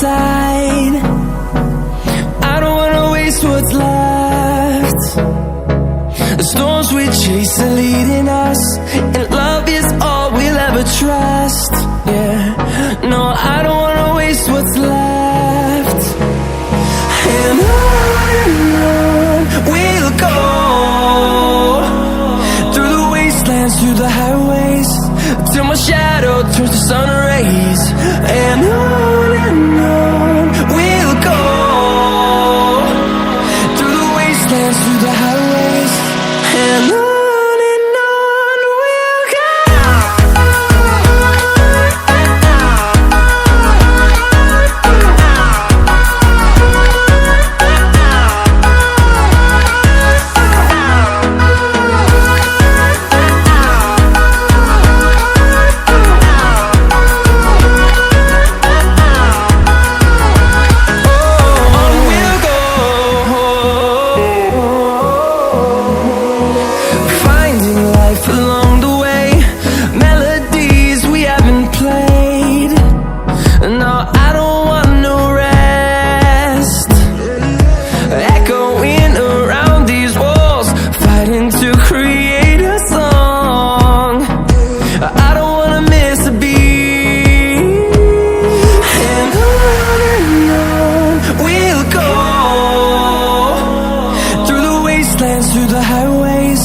side. I don't wanna waste what's left. The storms we chase are leading us, and love is all we'll ever trust. Yeah, no, I don't wanna waste what's left. And on we'll go, through the wastelands, through the highways, till my shadow turns to sun rays. And on we'll go, through the wastelands, through the highways, and on we'll go. To create a song, I don't wanna miss a beat. And on we'll go, through the wastelands, through the highways,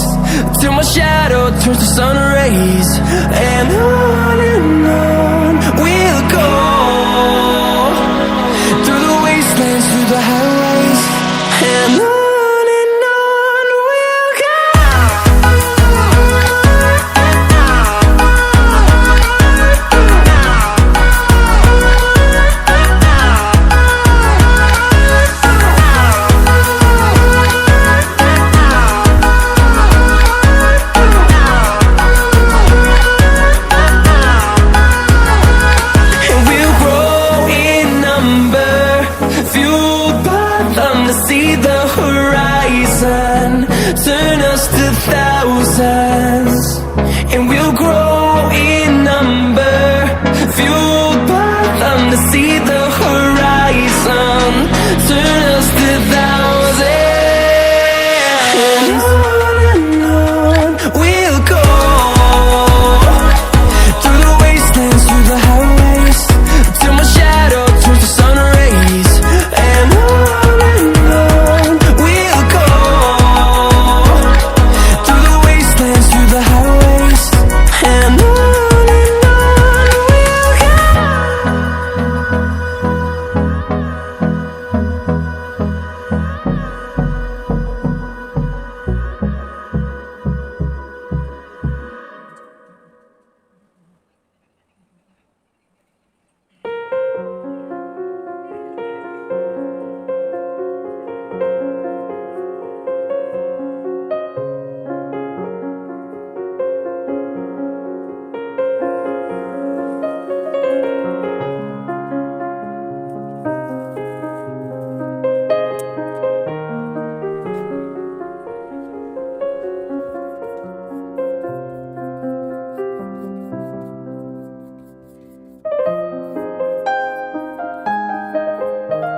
till my shadow turns to sun rays. And on we'll go, through the wastelands, through the highways, and on. See the horizon turn us to thousands, and we'll grow in number, fueled by them to see the